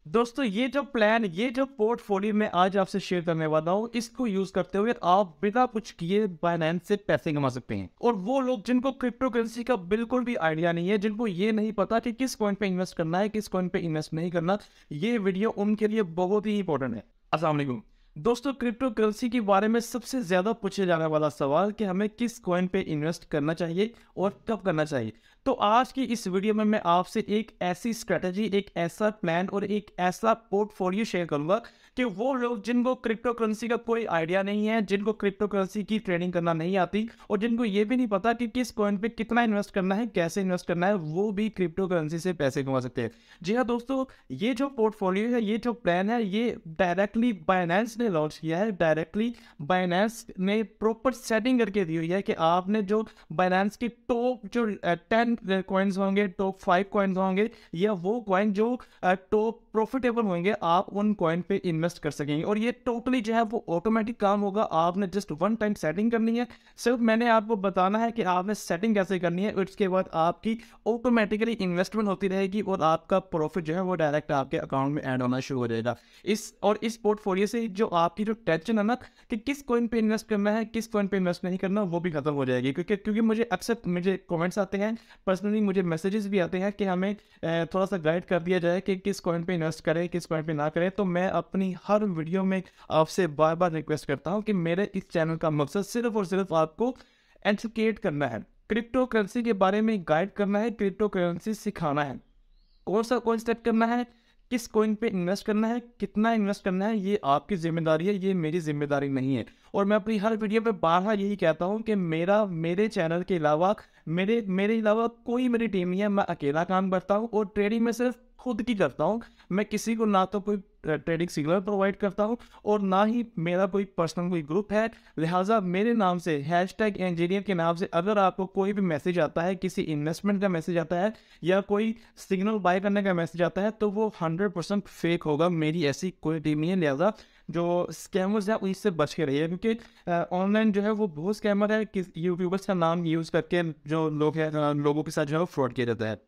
दोस्तों ये जो प्लान, ये जो पोर्टफोलियो मैं आज आपसे शेयर करने वाला हूँ, इसको यूज करते हुए आप बिना कुछ किए बाइनेंस से पैसे कमा सकते हैं। और वो लोग जिनको क्रिप्टो करेंसी का बिल्कुल भी आइडिया नहीं है, जिनको ये नहीं पता कि किस कॉइन पे इन्वेस्ट करना है, किस कॉइन पे इन्वेस्ट नहीं करना, ये वीडियो उनके लिए बहुत ही इंपॉर्टेंट है। अस्सलाम वालेकुम दोस्तों, क्रिप्टो करेंसी के बारे में सबसे ज्यादा पूछे जाने वाला सवाल कि हमें किस कॉइन पे इन्वेस्ट करना चाहिए और कब करना चाहिए। तो आज की इस वीडियो में मैं आपसे एक ऐसी स्ट्रेटजी, एक ऐसा प्लान और एक ऐसा पोर्टफोलियो शेयर करूंगा कि वो लोग जिनको क्रिप्टो करेंसी का कोई आइडिया नहीं है, जिनको क्रिप्टो करेंसी की ट्रेडिंग करना नहीं आती और जिनको ये भी नहीं पता कि किस कॉइन पे कितना इन्वेस्ट करना है, कैसे इन्वेस्ट करना है, वो भी क्रिप्टो करेंसी से पैसे कमा सकते हैं। जी हाँ दोस्तों, ये जो पोर्टफोलियो है, ये जो प्लान है, ये डायरेक्टली बाइनेंस ने लॉन्च किया है। डायरेक्टली बाइनेंस ने प्रॉपर सेटिंग करके दी हुई है कि आपने जो बाइनेंस की टॉप जो 10 कॉइन्स होंगे, टॉप 5 कॉइन्स होंगे, या वो कॉइन जो टॉप प्रॉफिटेबल होंगे, आप उन कॉइन पे इन्वेस्ट कर सकेंगे। और ये टोटली जो है वो ऑटोमेटिक काम होगा। आपने जस्ट वन टाइम सेटिंग करनी है। सिर्फ मैंने आपको बताना है कि आपने सेटिंग कैसे करनी है, उसके बाद आपकी ऑटोमेटिकली इन्वेस्टमेंट होती रहेगी और आपका प्रॉफिट जो है वो डायरेक्ट आपके अकाउंट में ऐड होना शुरू हो जाएगा। इस पोर्टफोलियो से जो आपकी जो टेंशन है ना कि किस कॉइन पे इन्वेस्ट करना है, किस कॉइन पे इन्वेस्ट नहीं करना, वो भी खत्म हो जाएगी। क्योंकि मुझे अक्सर कमेंट्स आते हैं, पर्सनली मुझे मैसेजेस भी आते हैं कि हमें थोड़ा सा गाइड कर दिया जाए कि किस कॉइन पे इन्वेस्ट करें, किस कॉइन पे ना करें। तो मैं अपनी हर वीडियो में आपसे बार बार रिक्वेस्ट करता हूँ कि मेरे इस चैनल का मकसद सिर्फ और सिर्फ आपको एजुकेट करना है, क्रिप्टो करेंसी के बारे में गाइड करना है, क्रिप्टो करेंसी सिखाना है। कौन सा कॉइन सेट करना है, किस कॉइन पे इन्वेस्ट करना है, कितना इन्वेस्ट करना है, ये आपकी जिम्मेदारी है, ये मेरी जिम्मेदारी नहीं है। और मैं अपनी हर वीडियो में बार यही कहता हूँ कि मेरे चैनल के अलावा मेरे अलावा कोई मेरी टीम नहीं है। मैं अकेला काम करता हूँ और ट्रेडिंग में सिर्फ खुद की करता हूँ। मैं किसी को ना तो कोई ट्रेडिंग सिग्नल प्रोवाइड करता हूँ और ना ही मेरा कोई पर्सनल कोई ग्रुप है। लिहाजा मेरे नाम से #इंजीनियर के नाम से अगर आपको कोई भी मैसेज आता है, किसी इन्वेस्टमेंट का मैसेज आता है या कोई सिग्नल बाय करने का मैसेज आता है, तो वो 100% फेक होगा। मेरी ऐसी कोई टीम नहीं है। लिहाजा जो स्कैमर्स हैं उससे बच के रहिए, क्योंकि ऑनलाइन जो है वो बहुत स्कैमर है। किस यूट्यूबर्स का नाम यूज़ करके जो लोग हैं, लोगों के साथ जो है फ्रॉड किया जाता है।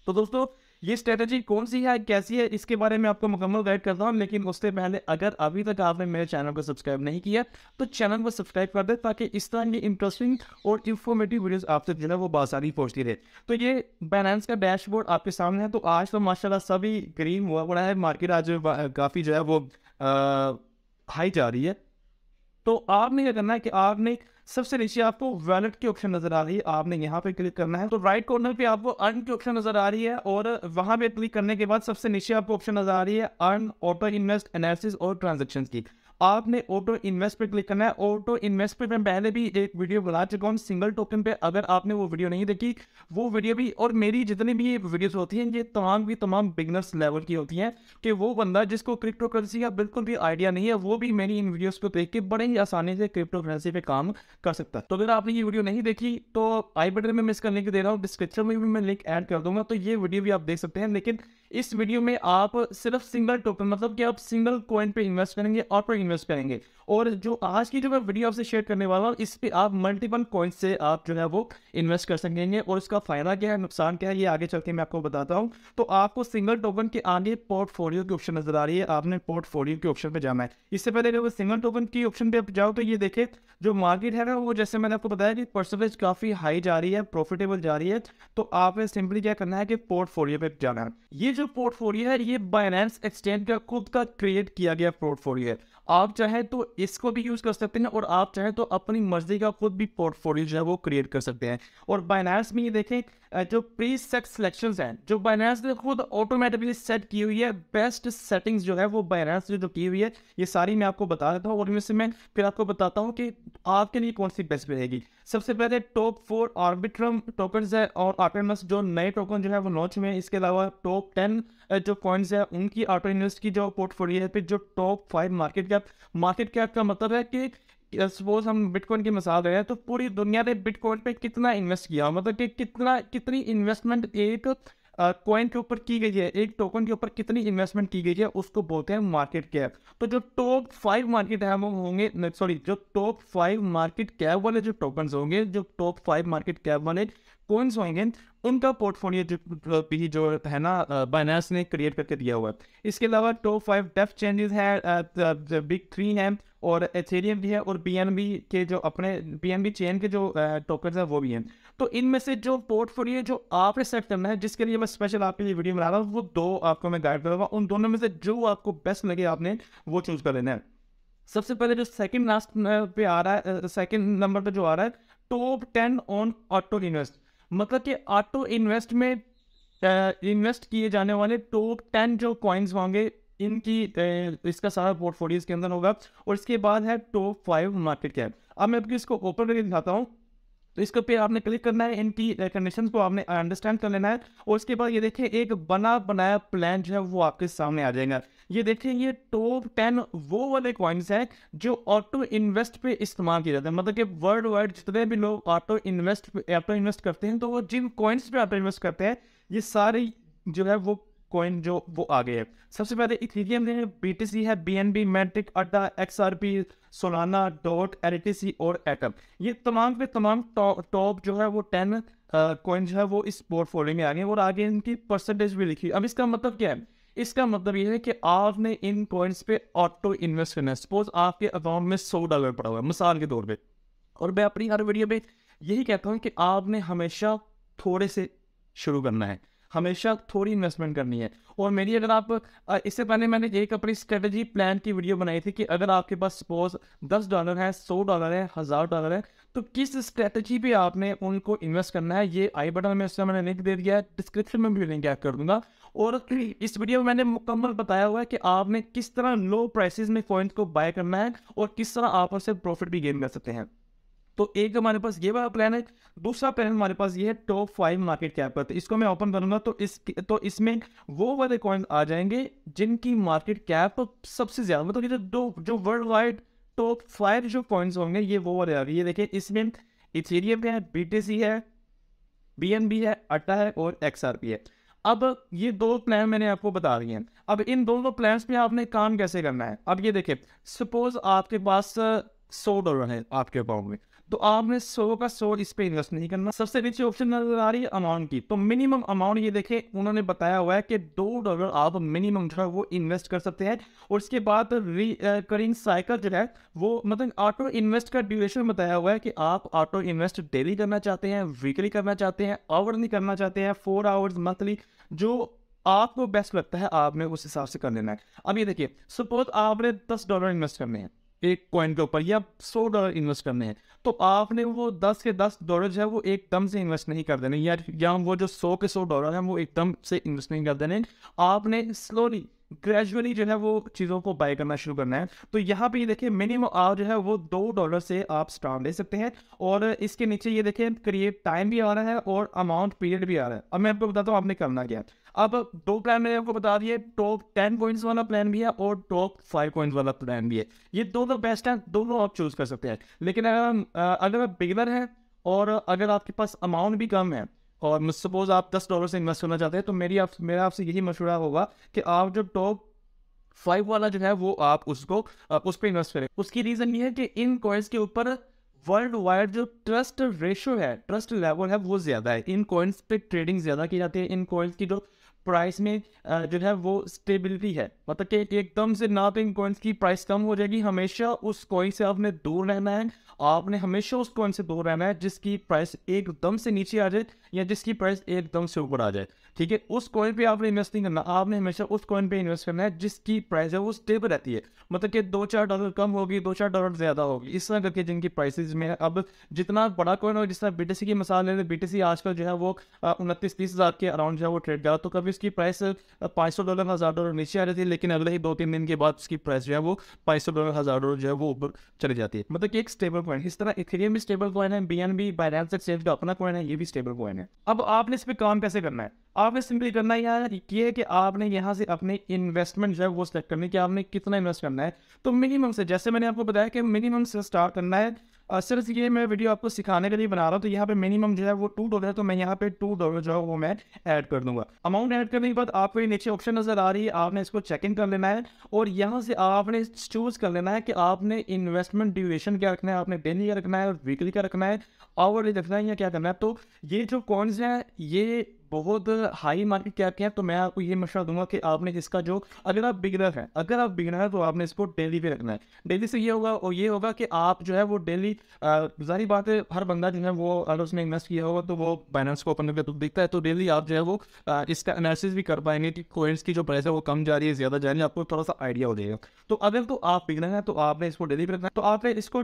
तो दोस्तों, ये स्ट्रेटजी कौन सी है, कैसी है, इसके बारे में आपको मुकम्मल गाइड करता हूँ। लेकिन उससे पहले अगर अभी तक आपने मेरे चैनल को सब्सक्राइब नहीं किया तो चैनल को सब्सक्राइब कर दे, ताकि इस तरह की इंटरेस्टिंग और इंफॉर्मेटिव वीडियोस आपसे जो है वो बासानी पहुंचती रहे। तो ये बाइनेंस का डैशबोर्ड आपके सामने है। तो आज तो माशाल्लाह सभी ग्रीन हुआ पड़ा है। मार्केट आज काफ़ी जो है वो हाई जा रही है। तो आपने क्या करना है कि आपने सबसे नीचे आपको वैलेट की ऑप्शन नजर आ रही है, आपने यहाँ पे क्लिक करना है। तो राइट कॉर्नर पे आपको अर्न की ऑप्शन नजर आ रही है और वहां पे क्लिक करने के बाद सबसे नीचे आपको ऑप्शन नजर आ रही है अर्न, ऑटो इन्वेस्ट, एनालिसिस और ट्रांजेक्शन की। आपने ऑटो इन्वेस्ट पे क्लिक करना है। ऑटो इन्वेस्ट पे मैं पहले भी एक वीडियो बना चुका हूँ सिंगल टोकन पे। अगर आपने वो वीडियो नहीं देखी, वो वीडियो भी और मेरी जितनी भी ये वीडियोस होती हैं, ये तमाम की तमाम बिगनर्स लेवल की होती हैं, कि वो बंदा जिसको क्रिप्टो करेंसी का बिल्कुल भी आइडिया नहीं है, वो भी मेरी इन वीडियोस को देख के बड़े ही आसानी से क्रिप्टो करेंसी पे काम कर सकता है। तो अगर आपने ये वीडियो नहीं देखी तो आई बटन में मैं इसका लिंक दे रहा हूँ, डिस्क्रिप्शन में भी मैं लिंक ऐड कर दूंगा, तो ये वीडियो भी आप देख सकते हैं। लेकिन इस वीडियो में आप सिर्फ सिंगल टोकन, मतलब कि आप सिंगल कॉइन पे इन्वेस्ट करेंगे, ऑटो इन्वेस्ट करेंगे। और जो आज की जो मैं वीडियो आपसे शेयर करने वाला हूँ, इस पे आप मल्टीपल कॉइन से आप जो है वो इन्वेस्ट कर सकेंगे। और इसका फायदा क्या है, नुकसान क्या है, ये आगे चल के मैं आपको बताता हूँ। तो आपको सिंगल टोकन के आगे पोर्टफोलियो की ऑप्शन नजर आ रही है, आपने पोर्टफोलियो के ऑप्शन पे जाना है। इससे पहले अगर सिंगल टोकन की ऑप्शन पे जाओ तो ये देखे जो मार्केट है ना, वो जैसे मैंने आपको बताया कि परसेंटेज काफी हाई जा रही है, प्रॉफिटेबल जा रही है। तो आपने सिंपली क्या करना है कि पोर्टफोलियो पे जाना है। ये जो पोर्टफोलियो है, ये बाइनेंस एक्सचेंज का खुद का क्रिएट किया गया पोर्टफोलियो है। आप चाहे तो इसको भी यूज कर सकते हैं और आप चाहे तो अपनी मर्जी का खुद भी पोर्टफोलियो जो है वो क्रिएट कर सकते हैं। और बाइनेंस में ये देखें, जो प्री सेट सिलेक्शंस हैं, जो बाइनेंस ने खुद ऑटोमेटिकली सेट की हुई है, बेस्ट सेटिंग्स जो है वो बाइनेंस ने जो की हुई है, ये सारी मैं आपको बता देता हूँ। और इनमें से मैं फिर आपको बताता हूँ कि आपके लिए कौन सी बेस्ट रहेगी। सबसे पहले टॉप 4 आर्बिट्रम टोकन्स है और आर्टेमस जो नए टोकन जो है वो लॉन्च में। इसके अलावा टॉप 10 जो कॉइन्स है उनकी ऑटो इन्वेस्ट की जो पोर्टफोलियो है। फिर जो टॉप 5 मार्केट कैप का मतलब है कि सपोज हम बिटकॉइन की मिसाल दे रहे हैं, तो पूरी दुनिया ने बिटकॉइन पे कितना इन्वेस्ट किया, मतलब कि कितनी इन्वेस्टमेंट एक कॉइन के ऊपर की गई है, एक टोकन के ऊपर कितनी इन्वेस्टमेंट की गई है, उसको बोलते हैं मार्केट कैप। तो जो टॉप 5 मार्केट है वो होंगे, सॉरी, जो टॉप 5 मार्केट कैप वाले जो टोकन्स होंगे, जो टॉप 5 मार्केट कैप वाले कॉइन्स होंगे, उनका पोर्टफोलियो जो है ना बाइनेंस ने क्रिएट करके दिया हुआ है। इसके अलावा टॉप 5 डेफ चेंजेस है, बिग 3 है और एथेरियम भी है और बीएनबी के जो अपने बीएनबी चेन के जो टोकन्स हैं वो भी हैं। तो इनमें से जो पोर्टफोलियो जो आपने सेट करना है, जिसके लिए मैं स्पेशल आपके लिए वीडियो बना रहा हूँ, वो 2 आपको मैं गाइड करूँगा। उन दोनों में से जो आपको बेस्ट लगे आपने वो चूज कर लेना है। सबसे पहले जो सेकंड लास्ट पे आ रहा है, सेकंड नंबर पे जो आ रहा है, टॉप 10 ऑन ऑटो इन्वेस्ट। मतलब कि ऑटो इन्वेस्ट में इन्वेस्ट किए जाने वाले टॉप 10 जो कॉइन्स होंगे इनकी इसका सारा पोर्टफोलियो इसके अंदर होगा। और इसके बाद है टॉप 5 मार्केट कैप। अब मैं आपको इसको ओपन करके दिखाता हूँ। तो इसके पे आपने क्लिक करना है, इनकी कंडीशंस को आपने अंडरस्टैंड कर लेना है और उसके बाद ये देखिए एक बना बनाया प्लान जो है वो आपके सामने आ जाएगा। ये देखिए ये टॉप 10 वो वाले कॉइन्स हैं जो ऑटो इन्वेस्ट पे इस्तेमाल किए जाते हैं। मतलब कि वर्ल्ड वाइड जितने भी लोग ऑटो इन्वेस्ट करते हैं, तो वो जिन कॉइन्स पे ऑटो इन्वेस्ट करते हैं, ये सारे जो है वो कॉइन जो वो आ गए हैं। सबसे पहले इथेरियम है, बीटीसी है, बीएनबी, मैट्रिक, अड्डा, एक्सआरपी, सोलाना, डॉट, एलटीसी और एटम। ये तमाम के तमाम टॉप जो है वो 10 कॉइन जो है वो इस पोर्टफोलियो में आ गए और आगे इनकी परसेंटेज भी लिखी। अब इसका मतलब क्या है? इसका मतलब ये है कि आपने इन कॉइन्स पे ऑटो इन्वेस्ट करना है। सपोज आपके अकाउंट में $100 पड़ा हुआ है मिसाल के तौर पे, और मैं अपनी हर वीडियो में यही कहता हूँ कि आपने हमेशा थोड़े से शुरू करना है, हमेशा थोड़ी इन्वेस्टमेंट करनी है। और मेरी अगर आप इससे पहले मैंने एक अपनी स्ट्रेटजी प्लान की वीडियो बनाई थी कि अगर आपके पास सपोज $10 है, $100 है, $1000 है, तो किस स्ट्रेटजी पे आपने उनको इन्वेस्ट करना है। ये आई बटन में उससे मैंने लिंक दे दिया है, डिस्क्रिप्शन में भी लिंक ऐड कर दूंगा। और इस वीडियो में मैंने मुकम्मल बताया हुआ है कि आपने किस तरह लो प्राइसेस में कॉइन्स को बाय करना है और किस तरह आप उससे प्रॉफिट भी गेन कर सकते हैं। तो एक हमारे पास ये वाला प्लान है। दूसरा प्लान हमारे पास ये है टॉप 5 मार्केट कैप पर। तो इसको मैं ओपन करूंगा तो इसमें वो वाले कॉइन आ जाएंगे जिनकी मार्केट कैप सबसे ज्यादा, मतलब ये जो वर्ल्ड वाइड टॉप 5 जो कॉइन्स होंगे ये वो वाले आ गए। ये देखिए इसमें इथेरियम है, बीटीसी है, बीएनबी है, अड्डा है और एक्सआरपी है। अब ये 2 प्लान मैंने आपको बता दिए हैं। अब इन दोनों प्लान्स पे आपने काम कैसे करना है। अब ये देखिए सपोज आपके पास $100 है आपके अकाउंट में, तो आपने 100 का 100 इस पे इन्वेस्ट नहीं करना। सबसे नीचे ऑप्शन नजर आ रही है अमाउंट की, तो मिनिमम अमाउंट ये देखें उन्होंने बताया हुआ है कि $2 आप मिनिमम जो है वो इन्वेस्ट कर सकते हैं। और उसके बाद रिकरिंग साइकिल जो है वो, मतलब ऑटो इन्वेस्ट का ड्यूरेशन बताया हुआ है कि आप ऑटो इन्वेस्ट डेली करना चाहते हैं, वीकली करना चाहते हैं, आवरली करना चाहते हैं, 4 आवर्स, मंथली, जो आपको बेस्ट लगता है आपने उस हिसाब से कर लेना है। अब ये देखिए सपोज आपने $10 इन्वेस्ट करने हैं एक कॉइन के ऊपर या $100 इन्वेस्ट करने हैं, तो आपने वो 10 के $10 जो है वो एकदम से इन्वेस्ट नहीं कर देने, या वो जो 100 के $100 हैं वो एकदम से इन्वेस्ट नहीं कर देने। आपने स्लोली ग्रेजुअली जो है वो चीज़ों को बाय करना शुरू करना है। तो यहाँ पे ये देखिए मिनिमम आप जो है वो $2 से आप स्टार्ट ले सकते हैं। और इसके नीचे ये देखिए क्रिएट टाइम भी आ रहा है और अमाउंट पीरियड भी आ रहा है। अब मैं आपको बताता हूँ आपने करना क्या। अब 2 प्लान मैंने आपको बता दिए, टॉप 10 कॉइन्स वाला प्लान भी है और टॉप 5 कॉइन्स वाला प्लान भी है। ये दोनों बेस्ट हैं, दोनों आप चूज कर सकते हैं। लेकिन अगर आप बिगिनर हैं और अगर आपके पास अमाउंट भी कम है और सपोज आप $10 से इन्वेस्ट करना चाहते हैं, तो मेरा आपसे यही मशवरा होगा कि आप जो टॉप 5 वाला जो है वो आप उस पर इन्वेस्ट करें। उसकी रीजन ये है कि इन कॉइन्स के ऊपर वर्ल्ड वाइड जो ट्रस्ट रेशियो है, ट्रस्ट लेवल है वो ज्यादा है। इन कॉइन्स पे ट्रेडिंग ज्यादा की जाती है। इन कॉइन्स की जो प्राइस में जो है वो स्टेबिलिटी है, मतलब कि एकदम से ना तो इन कॉइन्स की प्राइस कम हो जाएगी, हमेशा उस कॉइन से आपने दूर रहना है। आपने हमेशा उस कॉइन से दूर रहना है जिसकी प्राइस एकदम से नीचे आ जाए या जिसकी प्राइस एकदम से ऊपर आ जाए। ठीक है, उस कॉइन पे आपने इन्वेस्ट नहीं करना, आपने हमेशा उस कॉइन पे इन्वेस्ट करना है जिसकी प्राइस है वो स्टेबल रहती है। मतलब कि $2-4 कम होगी, $2-4 ज्यादा होगी, इस तरह करके जिनकी प्राइसेस में। अब जितना बड़ा कॉइन हो, जिस तरह बीटीसी की मिसाल ले, बीटीसी आजकल जो है वो 29-30 हज़ार के अराउंड जो है वो ट्रेड कर रहा, तो कभी उसकी प्राइस $500, $1000 नीचे आ रही थी, लेकिन अगले ही 2-3 दिन के बाद उसकी प्राइस जो है वो $500, $1000 जो है वो ऊपर चली जाती है। मतलब कि एक स्टेबल कॉइन। इस तरह इथेरियम भी स्टेबल कॉइन है, बीएनबी बाइनेंस एक्सचेंज का अपना कॉइन है, ये भी स्टेबल कॉइन है। अब आपने इस पे काम कैसे करना है? आपने सिंपली करना है यार ये कि आपने यहाँ से अपने इन्वेस्टमेंट जो है वो सिलेक्ट करनी है कि आपने कितना इन्वेस्ट करना है। तो मिनिमम से, जैसे मैंने आपको बताया कि मिनिमम से स्टार्ट करना है। सिर्फ ये मैं वीडियो आपको सिखाने के लिए बना रहा हूँ। तो यहाँ पे मिनिमम जो है वो $2 है, तो मैं यहाँ पे $2 जो है वो मैं ऐड कर दूंगा। अमाउंट ऐड करने के बाद आपको ये नीचे ऑप्शन नजर आ रही है, आपने इसको चेक इन कर लेना है और यहाँ से आपने चूज कर लेना है कि आपने इन्वेस्टमेंट ड्यूरेशन क्या रखना है, आपने डेली का रखना है और वीकली का रखना है, आवरली रखना है या क्या करना है। तो ये जो कॉइन्स हैं ये बहुत हाई मार्केट कैप के हैं, तो मैं आपको ये मशवरा दूंगा कि आपने इसका जो, अगर आप बिगिनर है तो आपने इसको डेली पे रखना है। डेली से ये होगा और ये होगा कि आप जो है वो डेली, जाहिर बात है हर बंदा जो है वो अगर उसने इन्वेस्ट किया होगा तो वो बाइनेंस को ओपन करके तो दिखता है, तो डेली आप जो है वो इसका एनालिसिस भी कर पाएंगे कि कॉइन्स की जो प्राइस है वो कम जा रही है ज़्यादा जा रही है, आपको थोड़ा सा आइडिया हो जाएगा। तो अगर तो आप बिगिनर हैं तो आपने इसको डेली पे रखना है, तो आपने इसको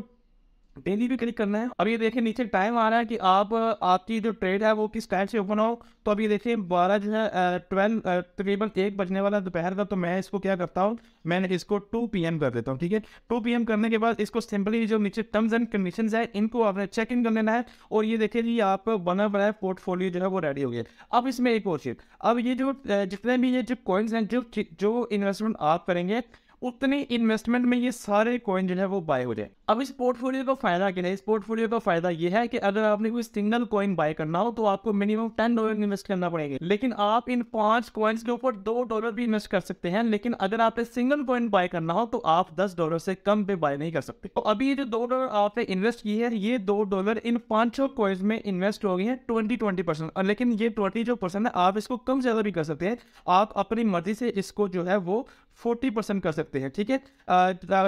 डेली भी क्लिक करना है। अब ये देखिए नीचे टाइम आ रहा है कि आप आपकी जो ट्रेड है वो किस टाइम से ओपन हो। तो अभी देखिए 12 जो है 12 तकरीबन 1 बजने वाला दोपहर का। तो मैं इसको क्या करता हूँ, मैंने इसको 2 PM कर देता हूँ, ठीक है। 2 PM करने के बाद इसको सिंपली जो नीचे टर्म्स एंड कंडीशंस है इनको आपने चेक इन कर लेना है। और ये देखिए जी आप बना बना है पोर्टफोलियो जो है वो रेडी हो गया। अब इसमें एक और चीज़, अब ये जो जितने भी ये जो कॉइन्स हैं जो इन्वेस्टमेंट आप करेंगे उतने इन्वेस्टमेंट में ये सारे कॉइन जो है वो बाय हो जाए। अब इस पोर्टफोलियो का फायदा क्या है, इस पोर्टफोलियो का फायदा ये है कि अगर आपने कोई सिंगल कॉइन बाय करना हो तो आपको मिनिमम $10 इन्वेस्ट करना पड़ेगा, लेकिन आप इन 5 कॉइन्स के ऊपर $2 भी इन्वेस्ट कर सकते हैं। लेकिन अगर आपने सिंगल कॉइन बाय करना हो तो आप $10 से कम पे बाय नहीं कर सकते। तो अभी ये जो $2 आपने इन्वेस्ट किए हैं ये $2 इन 5 कॉइन्स में इन्वेस्ट हो गए हैं 20% लेकिन ये 20% है, आप इसको कम ज्यादा भी कर सकते हैं। आप अपनी मर्जी से इसको जो है वो 40% कर सकते हैं, ठीक है।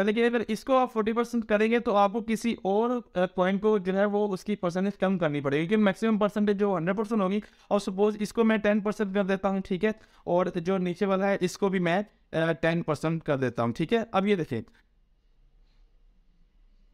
लेकिन अगर इसको आप 40% करेंगे तो आपको किसी और कॉइन को जो है वो उसकी परसेंटेज कम करनी पड़ेगी, क्योंकि मैक्सिमम परसेंटेज जो 100% होगी। और सपोज इसको मैं 10% कर देता हूँ, ठीक है, और जो नीचे वाला है इसको भी मैं 10% कर देता हूँ, ठीक है। अब ये देखिए,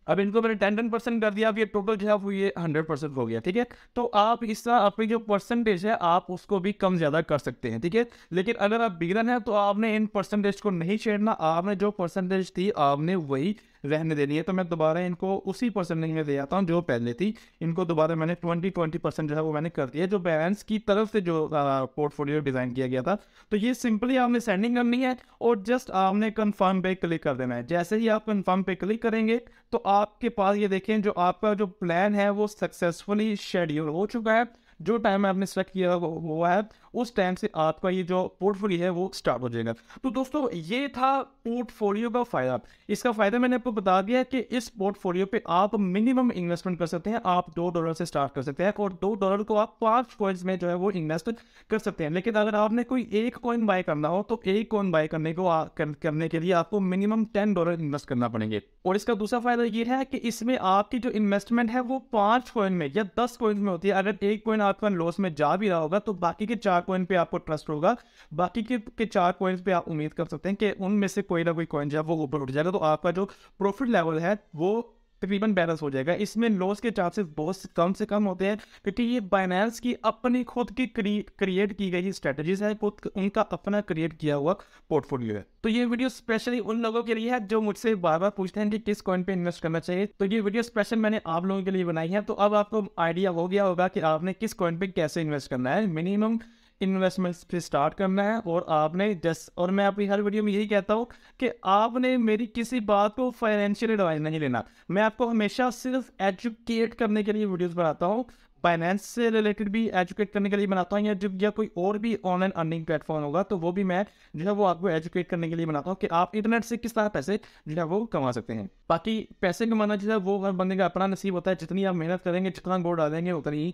अब इनको मैंने 10% कर दिया, अब ये टोटल जो है वो ये 100% हो गया, ठीक है। तो आप इस तरह अपनी जो परसेंटेज है आप उसको भी कम ज़्यादा कर सकते हैं, ठीक है। लेकिन अगर आप बिगिनर हैं तो आपने इन परसेंटेज को नहीं छेड़ना, आपने जो परसेंटेज थी आपने वही रहने देनी है। तो मैं दोबारा इनको उसी परसेंटेज में दे जाता हूँ जो पहले थी, इनको दोबारा मैंने 20% जो है वो मैंने कर दिया, जो बैलेंस की तरफ से जो पोर्टफोलियो डिज़ाइन किया गया था। तो ये सिंपली आपने सेंडिंग करनी है और जस्ट आपने कन्फर्म पे क्लिक कर देना है। जैसे ही आप कन्फर्म पे क्लिक करेंगे तो आपके पास ये देखें जो आपका जो प्लान है वो सक्सेसफुली शेड्यूल हो चुका है। जो टाइम आपने सेलेक्ट किया हुआ है उस टाइम से आपका ये जो पोर्टफोलियो है वो स्टार्ट हो जाएगा। तो दोस्तों ये था पोर्टफोलियो का फ़ायदा। इसका फ़ायदा मैंने आपको बता दिया कि इस पोर्टफोलियो पे आप मिनिमम इन्वेस्टमेंट कर सकते हैं, आप $2 से स्टार्ट कर सकते हैं और $2 को आप 5 कॉइन्स में जो है वो इन्वेस्ट कर सकते हैं। लेकिन अगर आपने कोई एक कॉइन बाय करना हो तो एक कॉइन बाय करने को करने के लिए आपको मिनिमम $10 इन्वेस्ट करना पड़ेंगे। और इसका दूसरा फ़ायदा ये है कि इसमें आपकी जो इन्वेस्टमेंट है वो 5 कॉइन में या 10 कॉइन में होती है। अगर एक कॉइन आपका लॉस में जा भी रहा होगा तो बाकी के 4 कॉइन पे आपको ट्रस्ट होगा, बाकी के 4 कॉइन्स पे आप उम्मीद कर सकते हैं कि उनमें से कोई ना कोई कॉइन जो है वो ऊपर उठ जाएगा, तो आपका जो प्रॉफिट लेवल है वो तकरीबन बैलेंस हो जाएगा। इसमें लॉस के चांसेस बहुत से कम होते हैं, क्योंकि ये बाइनेंस की अपनी खुद की क्रिएट की गई स्ट्रेटजीज है, खुद उनका अपना क्रिएट किया हुआ पोर्टफोलियो है। तो ये वीडियो स्पेशली उन लोगों के लिए है जो मुझसे बार बार पूछते हैं कि किस कॉइन पे इन्वेस्ट करना चाहिए। तो ये वीडियो स्पेशल मैंने आप लोगों के लिए बनाई है। तो अब आपको आइडिया हो गया होगा कि आपने किस कॉइन पे कैसे इन्वेस्ट करना है, मिनिमम इन्वेस्टमेंट से स्टार्ट करना है। और आपने और मैं अपनी हर वीडियो में यही कहता हूँ कि आपने मेरी किसी बात को फाइनेंशियल एडवाइस नहीं लेना। मैं आपको हमेशा सिर्फ एजुकेट करने के लिए वीडियोस बनाता हूँ, फाइनेंस से रिलेटेड भी एजुकेट करने के लिए बनाता हूँ, या कोई और भी ऑनलाइन अर्निंग प्लेटफॉर्म होगा तो वो भी मैं जो है वो आपको एजुकेट करने के लिए बनाता हूँ कि आप इंटरनेट से किस तरह पैसे जो है वो कमा सकते हैं। बाकी पैसे कमाना जो है वो हर बंदे का अपना नसीब होता है, जितनी आप मेहनत करेंगे, जितना गोड़ डालेंगे उतनी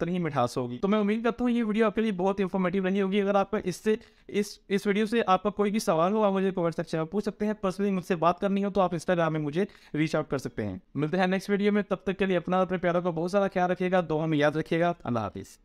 ही मिठास होगी। तो मैं उम्मीद करता हूँ ये वीडियो आपके लिए बहुत इंफॉर्मेटिव रही होगी। अगर आपका इस वीडियो से आपका कोई भी सवाल हो आप मुझे कमेंट सेक्शन में पूछ सकते हैं। पर्सनली मुझसे बात करनी हो तो आप इंस्टाग्राम में मुझे रीच आउट कर सकते हैं। मिलते हैं नेक्स्ट वीडियो में, तब तक के लिए अपना अपने प्यारों का बहुत सारा ख्याल रखिएगा, दुआ में याद रखिएगा। अल्लाह हाफिज़।